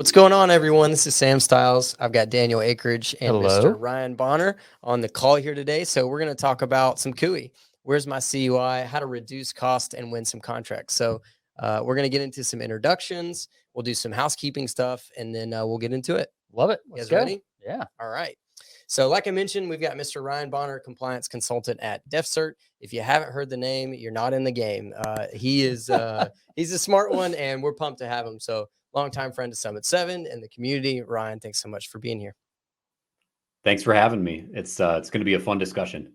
What's going on, everyone? This is Sam Stiles. I've got Daniel Akridge and Hello. Mr. Ryan Bonner on the call here today. So we're going to talk about some CUI. Where's my CUI? How to reduce cost and win some contracts. So we're going to get into some introductions. We'll do some housekeeping stuff, and then we'll get into it. Love it. You Let's guys go. ready? Yeah. All right. So like I mentioned, we've got Mr. Ryan Bonner, compliance consultant at DefCERT. If you haven't heard the name, you're not in the game. He is he's a smart one, and we're pumped to have him. So longtime friend of Summit 7 and the community. Ryan, thanks so much for being here. Thanks for having me. It's going to be a fun discussion.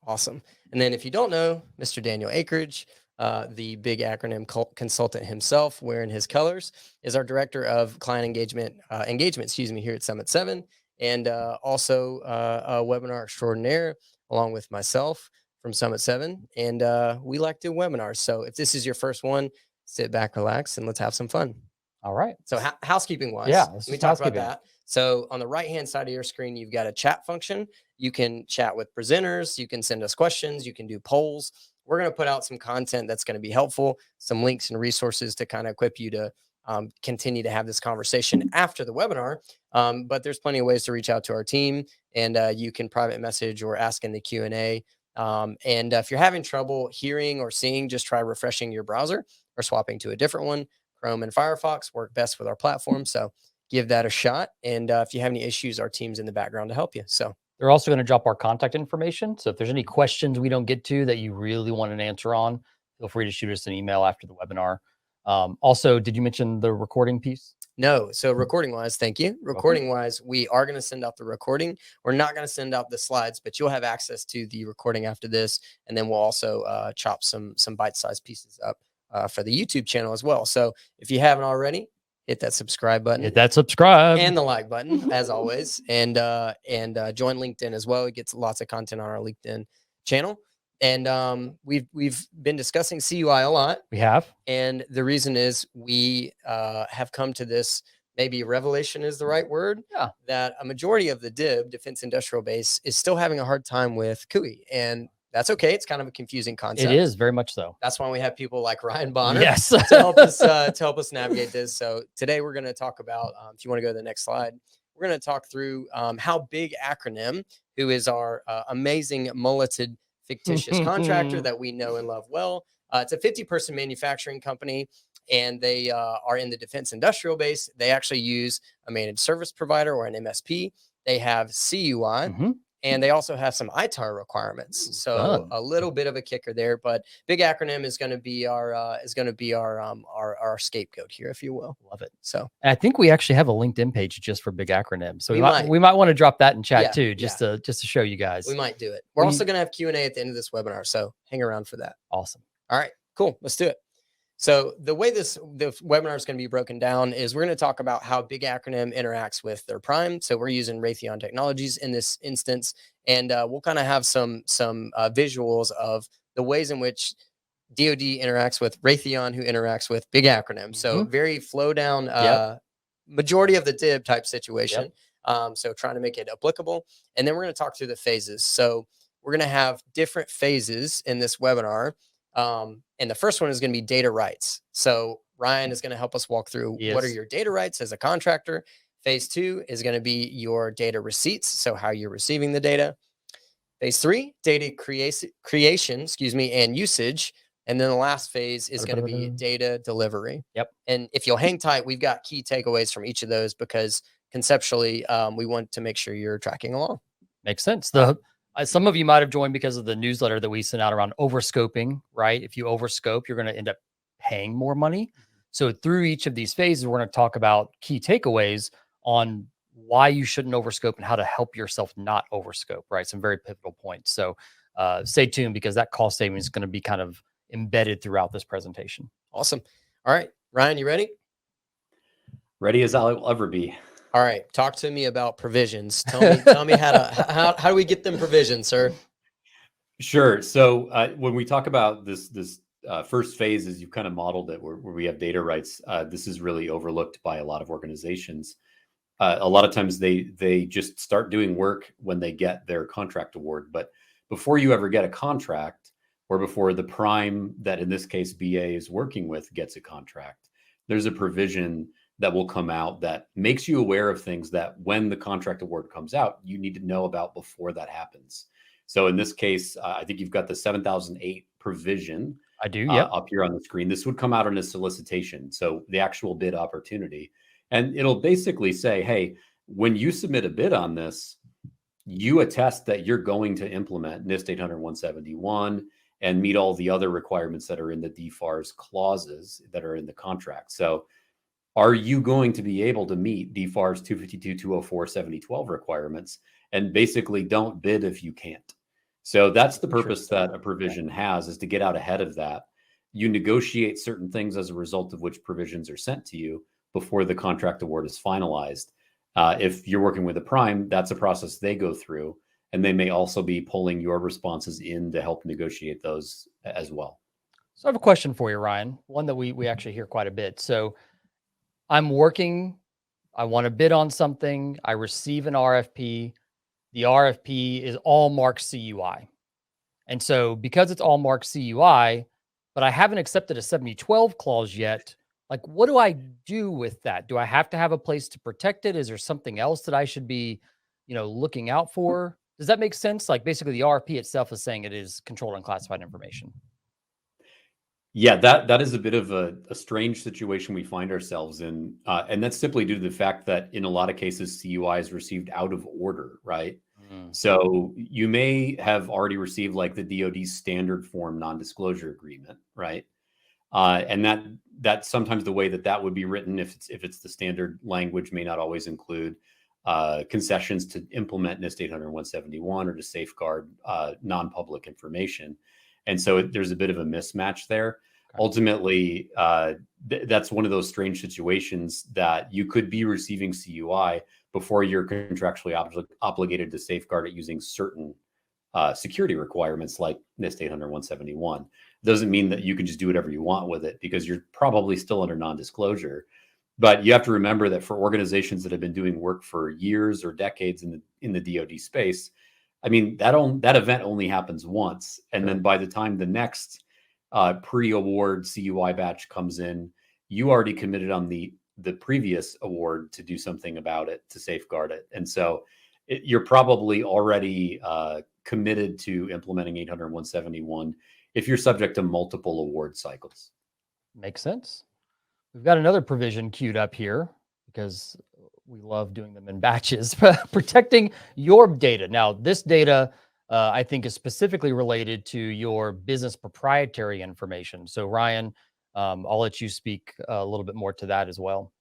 Awesome. And then if you don't know, Mr. Daniel Akridge, the big acronym consultant himself, wearing his colors, is our director of client engagement, here at Summit 7. And also a webinar extraordinaire, along with myself from Summit 7. And we like to do webinars. So if this is your first one, sit back, relax, and let's have some fun. All right. So housekeeping wise, Yeah, let me talk about that. So on the right-hand side of your screen, you've got a chat function. You can chat with presenters. You can send us questions. You can do polls. We're going to put out some content that's going to be helpful, some links and resources to kind of equip you to continue to have this conversation after the webinar. But there's plenty of ways to reach out to our team, and you can private message or ask in the Q&A. And if you're having trouble hearing or seeing, just try refreshing your browser or swapping to a different one. Chrome and Firefox work best with our platform. So give that a shot. And if you have any issues, our team's in the background to help you. So they're also going to drop our contact information. So if there's any questions we don't get to that you really want an answer on, feel free to shoot us an email after the webinar. Also, did you mention the recording piece? No. So recording wise, thank you. Recording wise, we are going to send out the recording. We're not going to send out the slides, but you'll have access to the recording after this. And then we'll also chop some bite-sized pieces up for the YouTube channel as well. So if you haven't already, hit that subscribe button. Hit that subscribe. And the like button, as always. And join LinkedIn as well. It gets lots of content on our LinkedIn channel. And we've been discussing CUI a lot. We have. And the reason is we have come to this, maybe revelation is the right word, that a majority of the DIB, Defense Industrial Base, is still having a hard time with CUI. And that's okay. It's kind of a confusing concept. It is, very much so. That's why we have people like Ryan Bonner to help us navigate this. So today we're going to talk about, if you want to go to the next slide, we're going to talk through how Big Acronym, who is our amazing mulleted fictitious contractor that we know and love well. It's a 50-person manufacturing company, and they are in the defense industrial base. They actually use a managed service provider or an MSP. They have CUI, and they also have some ITAR requirements. So a little bit of a kicker there, but Big Acronym is going to be our scapegoat here, if you will. Love it. So I think we actually have a LinkedIn page just for Big Acronym. So we might want to drop that in chat too, just to show you guys. We might do it. We're also going to have Q&A at the end of this webinar, so hang around for that. Awesome. All right, cool. Let's do it. So the way the webinar is going to be broken down is we're going to talk about how Big Acronym interacts with their prime. So we're using Raytheon Technologies in this instance, and we'll kind of have some visuals of the ways in which DoD interacts with Raytheon, who interacts with Big Acronym. So very flow down, majority of the DIB type situation. So trying to make it applicable. And then we're going to talk through the phases. So we're going to have different phases in this webinar. And the first one is going to be data rights. So Ryan is going to help us walk through what are your data rights as a contractor. Phase 2 is going to be your data receipts. So how you're receiving the data. Phase 3, data creation, and usage. And then the last phase is going to be data delivery. And if you'll hang tight, we've got key takeaways from each of those, because conceptually, we want to make sure you're tracking along. Makes sense. Some of you might have joined because of the newsletter that we sent out around overscoping, right? If you overscope, you're going to end up paying more money. So through each of these phases, we're going to talk about key takeaways on why you shouldn't overscope and how to help yourself not overscope, right? Some very pivotal points. So stay tuned, because that cost saving is going to be kind of embedded throughout this presentation. Awesome. All right, Ryan, you ready? Ready as I'll ever be. All right, talk to me about provisions. Tell me how do we get them provisions, sir? Sure. So when we talk about this first phase, as you kind of modeled it, where we have data rights, this is really overlooked by a lot of organizations. A lot of times they just start doing work when they get their contract award, but before you ever get a contract, or before the prime that in this case BA is working with gets a contract, there's a provision that will come out that makes you aware of things that when the contract award comes out, you need to know about before that happens. So in this case, I think you've got the 7008 provision. I do, yep. Up here on the screen. This would come out in a solicitation, so the actual bid opportunity. And it'll basically say, hey, when you submit a bid on this, you attest that you're going to implement NIST 800-171 and meet all the other requirements that are in the DFARS clauses that are in the contract. So are you going to be able to meet DFARS 252, 204, 7012 requirements? And basically don't bid if you can't. So that's the purpose that a provision has, is to get out ahead of that. You negotiate certain things as a result of which provisions are sent to you before the contract award is finalized. If you're working with a prime, that's a process they go through, and they may also be pulling your responses in to help negotiate those as well. So I have a question for you, Ryan, one that we actually hear quite a bit. So I'm working, I want to bid on something, I receive an RFP. The RFP is all marked CUI. And so because it's all marked CUI, but I haven't accepted a 7012 clause yet, like, what do I do with that? Do I have to have a place to protect it? Is there something else that I should be, looking out for? Does that make sense? Like, basically the RFP itself is saying it is controlled unclassified information. Yeah, that is a bit of a strange situation we find ourselves in. And that's simply due to the fact that in a lot of cases, CUI is received out of order, right? So you may have already received like the DoD standard form non-disclosure agreement, right? And that's sometimes the way that would be written, if it's the standard language, may not always include concessions to implement NIST 800-171 or to safeguard non-public information. And so there's a bit of a mismatch there. Okay. Ultimately, that's one of those strange situations that you could be receiving CUI before you're contractually obligated to safeguard it using certain security requirements like NIST 800-171. Doesn't mean that you can just do whatever you want with it, because you're probably still under non-disclosure. But you have to remember that for organizations that have been doing work for years or decades in the DoD space, I mean, that event only happens once. And then by the time the next pre-award CUI batch comes in, you already committed on the previous award to do something about it, to safeguard it. And so you're probably already committed to implementing 800-171 if you're subject to multiple award cycles. Makes sense. We've got another provision queued up here because we love doing them in batches. Protecting your data. Now, this data, I think, is specifically related to your business proprietary information. So, Ryan, I'll let you speak a little bit more to that as well.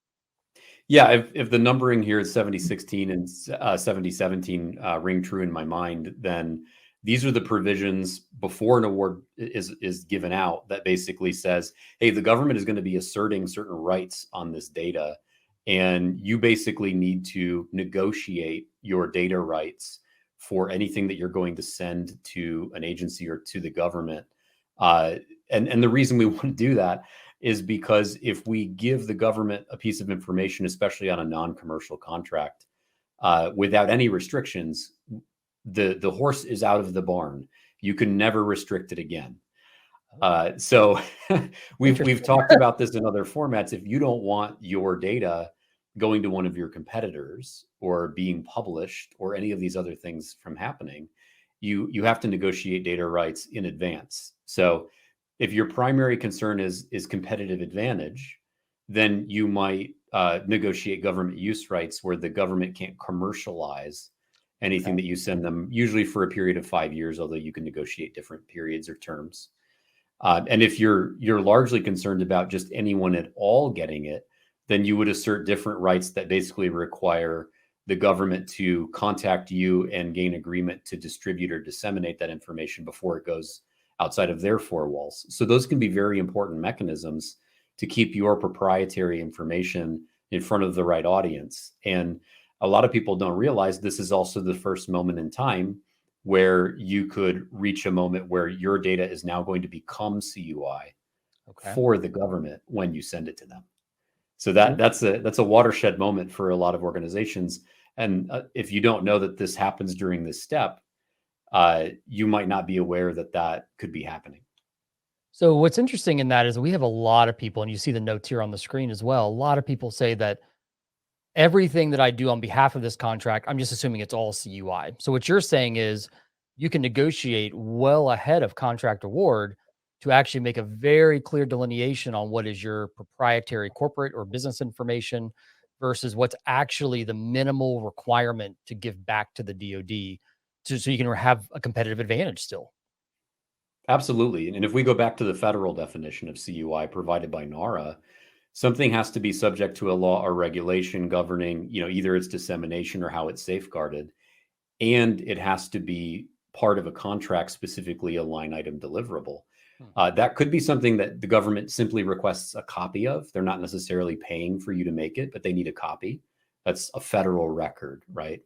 Yeah, if the numbering here is 7016 and 7017 ring true in my mind, then these are the provisions before an award is given out that basically says, hey, the government is going to be asserting certain rights on this data, and you basically need to negotiate your data rights for anything that you're going to send to an agency or to the government. And the reason we want to do that is because if we give the government a piece of information, especially on a non-commercial contract, without any restrictions, the horse is out of the barn. You can never restrict it again. So we've talked about this in other formats. If you don't want your data going to one of your competitors or being published or any of these other things from happening, you have to negotiate data rights in advance. So if your primary concern is competitive advantage, then you might negotiate government use rights where the government can't commercialize anything that you send them, usually for a period of 5 years, although you can negotiate different periods or terms. And if you're largely concerned about just anyone at all getting it, then you would assert different rights that basically require the government to contact you and gain agreement to distribute or disseminate that information before it goes outside of their four walls. So those can be very important mechanisms to keep your proprietary information in front of the right audience. And a lot of people don't realize this is also the first moment in time where you could reach a moment where your data is now going to become CUI for the government when you send it to them. So that's a watershed moment for a lot of organizations. And if you don't know that this happens during this step, you might not be aware that could be happening. So what's interesting in that is we have a lot of people, and you see the notes here on the screen as well. A lot of people say that everything that I do on behalf of this contract, I'm just assuming it's all CUI. So what you're saying is you can negotiate well ahead of contract award to actually make a very clear delineation on what is your proprietary corporate or business information versus what's actually the minimal requirement to give back to the DoD so you can have a competitive advantage still. Absolutely. And if we go back to the federal definition of CUI provided by NARA, something has to be subject to a law or regulation governing, either its dissemination or how it's safeguarded. And it has to be part of a contract, specifically a line item deliverable. That could be something that the government simply requests a copy of. They're not necessarily paying for you to make it, but they need a copy. That's a federal record, right?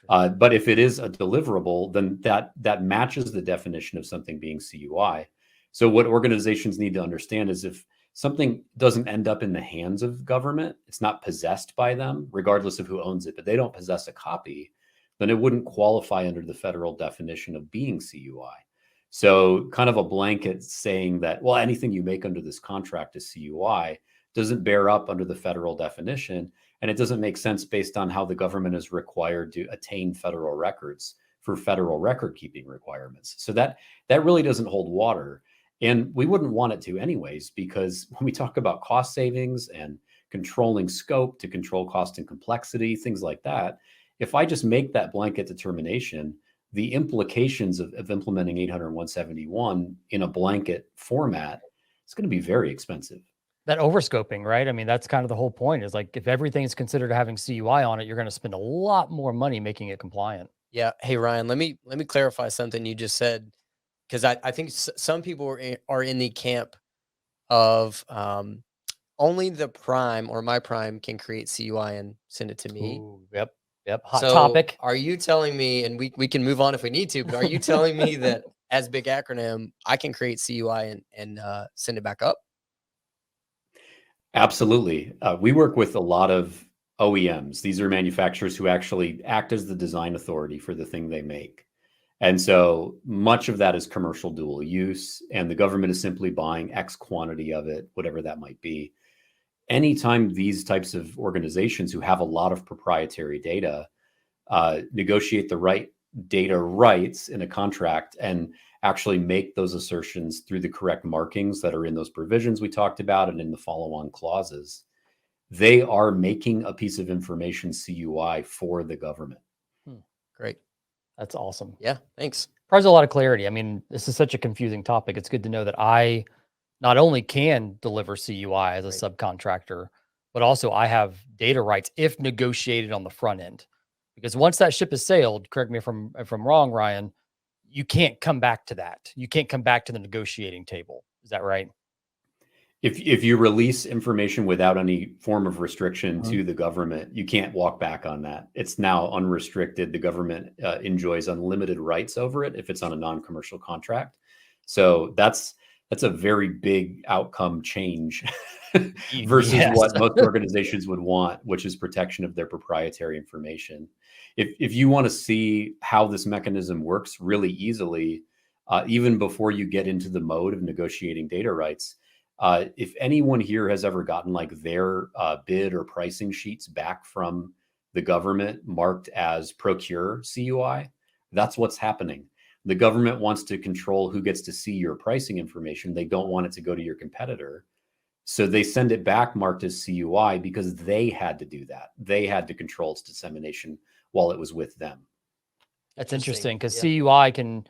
But if it is a deliverable, then that matches the definition of something being CUI. So what organizations need to understand is if something doesn't end up in the hands of government, it's not possessed by them, regardless of who owns it, but they don't possess a copy, then it wouldn't qualify under the federal definition of being CUI. So kind of a blanket saying that, well, anything you make under this contract is CUI doesn't bear up under the federal definition. And it doesn't make sense based on how the government is required to attain federal records for federal record keeping requirements. So that really doesn't hold water. And we wouldn't want it to anyways, because when we talk about cost savings and controlling scope to control cost and complexity, things like that, if I just make that blanket determination, the implications of implementing 800-171 in a blanket format, it's going to be very expensive. That overscoping, right? I mean, that's kind of the whole point is like, if everything is considered having CUI on it, you're going to spend a lot more money making it compliant. Yeah. Hey, Ryan, let me clarify something you just said, because I think some people are in the camp of only the prime or my prime can create CUI and send it to me. Ooh, yep. Hot topic. Are you telling me, and we can move on if we need to, but are you telling me that as big acronym, I can create CUI and send it back up? Absolutely. We work with a lot of OEMs. These are manufacturers who actually act as the design authority for the thing they make. And so much of that is commercial dual use, and the government is simply buying X quantity of it, whatever that might be. Anytime these types of organizations who have a lot of proprietary data negotiate the right data rights in a contract and actually make those assertions through the correct markings that are in those provisions we talked about and in the follow-on clauses, they are making a piece of information CUI for the government. Great. That's awesome. Yeah, thanks. Provides a lot of clarity. I mean, this is such a confusing topic. It's good to know that I not only can deliver CUI as a subcontractor, but also I have data rights if negotiated on the front end. Because once that ship has sailed, correct me if I'm wrong, Ryan, you can't come back to that. You can't come back to the negotiating table. Is that right? If you release information without any form of restriction to the government, you can't walk back on that. It's now unrestricted. The government enjoys unlimited rights over it if it's on a non-commercial contract. So that's a very big outcome change versus what most organizations would want, which is protection of their proprietary information. If you want to see how this mechanism works really easily, even before you get into the mode of negotiating data rights, if anyone here has ever gotten like their bid or pricing sheets back from the government marked as procure CUI, that's what's happening. The government wants to control who gets to see your pricing information. They don't want it to go to your competitor. So they send it back marked as CUI because they had to do that. They had to control its dissemination while it was with them. That's interesting because CUI can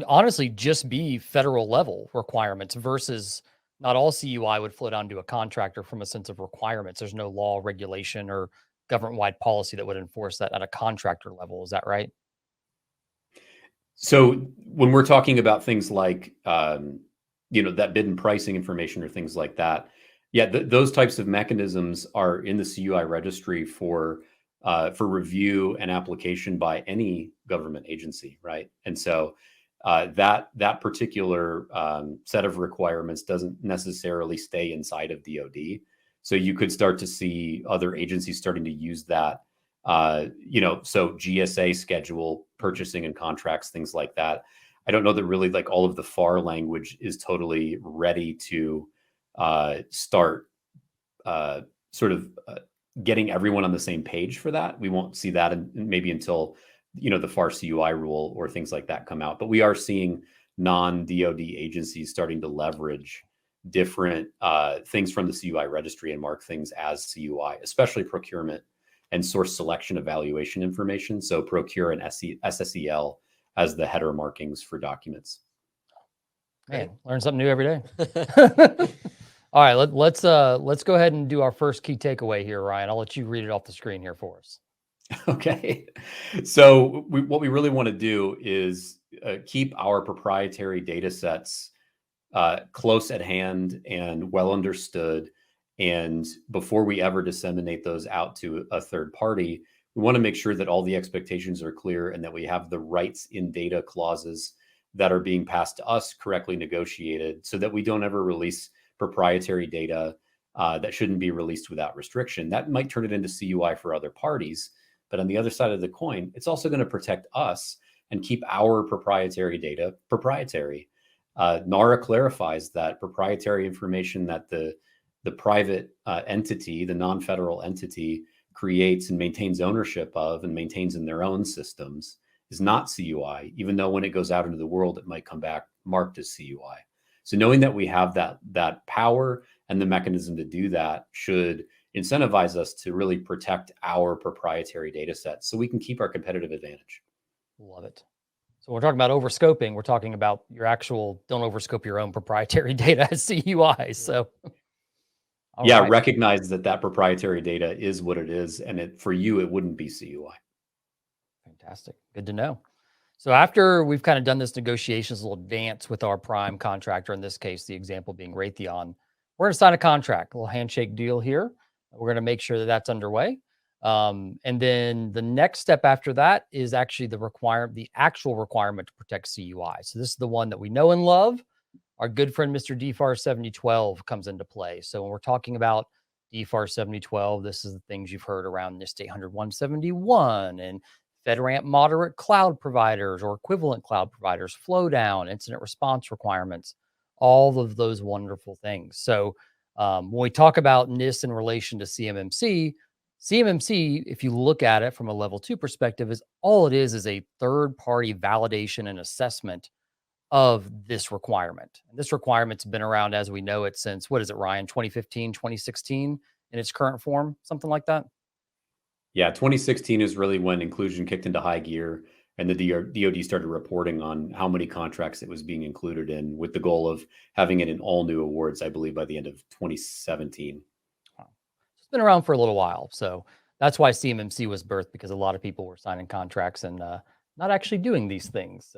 honestly just be federal level requirements versus not all CUI would flow down to a contractor from a sense of requirements. There's no law, regulation, or government-wide policy that would enforce that at a contractor level. Is that right? So when we're talking about things like, that bid and pricing information or things like that, those types of mechanisms are in the CUI registry for review and application by any government agency, right? And so that particular set of requirements doesn't necessarily stay inside of DoD. So you could start to see other agencies starting to use that. So GSA schedule, purchasing and contracts, things like that. I don't know that really like all of the FAR language is totally ready to start getting everyone on the same page for that. We won't see that maybe until, the FAR CUI rule or things like that come out. But we are seeing non-DoD agencies starting to leverage different things from the CUI registry and mark things as CUI, especially procurement and source selection evaluation information. So procure and SSEL as the header markings for documents. Man, learn something new every day. All right, let's go ahead and do our first key takeaway here, Ryan. I'll let you read it off the screen here for us. Okay. So what we really want to do is keep our proprietary data sets close at hand and well understood. And before we ever disseminate those out to a third party, we want to make sure that all the expectations are clear and that we have the rights in data clauses that are being passed to us correctly negotiated, so that we don't ever release proprietary data that shouldn't be released without restriction. That might turn it into CUI for other parties. But on the other side of the coin, it's also going to protect us and keep our proprietary data proprietary. NARA clarifies that proprietary information that the private entity, the non-federal entity, creates and maintains ownership of and maintains in their own systems is not CUI, even though when it goes out into the world, it might come back marked as CUI. So knowing that we have that power and the mechanism to do that should incentivize us to really protect our proprietary data sets so we can keep our competitive advantage. Love it. So we're talking about overscoping. We're talking about your actual, don't overscope your own proprietary data as CUI. So yeah, right. Recognize that proprietary data is what it is. And for you, it wouldn't be CUI. Fantastic. Good to know. So after we've kind of done this negotiations, a little dance with our prime contractor, in this case, the example being Raytheon, we're going to sign a contract, a little handshake deal here. We're going to make sure that that's underway. And then the next step after that is actually the actual requirement to protect CUI. So this is the one that we know and love. Our good friend, Mr. DFARS 7012 comes into play. So when we're talking about DFARS 7012, this is the things you've heard around NIST 800-171 and FedRAMP moderate cloud providers or equivalent cloud providers, flow down, incident response requirements, all of those wonderful things. So when we talk about NIST in relation to CMMC, if you look at it from a level 2 perspective, is a third-party validation and assessment of this requirement. And this requirement's been around as we know it since, what is it, Ryan, 2015, 2016 in its current form, something like that? Yeah, 2016 is really when inclusion kicked into high gear and the DoD started reporting on how many contracts it was being included in, with the goal of having it in all new awards, I believe, by the end of 2017. Wow. It's been around for a little while. So that's why CMMC was birthed, because a lot of people were signing contracts and not actually doing these things.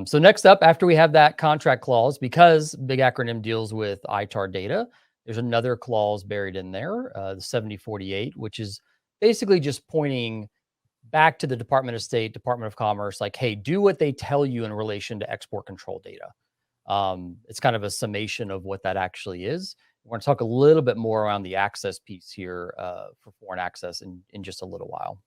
So next up, after we have that contract clause, because big acronym deals with ITAR data, there's another clause buried in there, the 7048, which is basically just pointing back to the Department of State, Department of Commerce, like, hey, do what they tell you in relation to export control data. It's kind of a summation of what that actually is. We're going to talk a little bit more around the access piece here for foreign access in just a little while.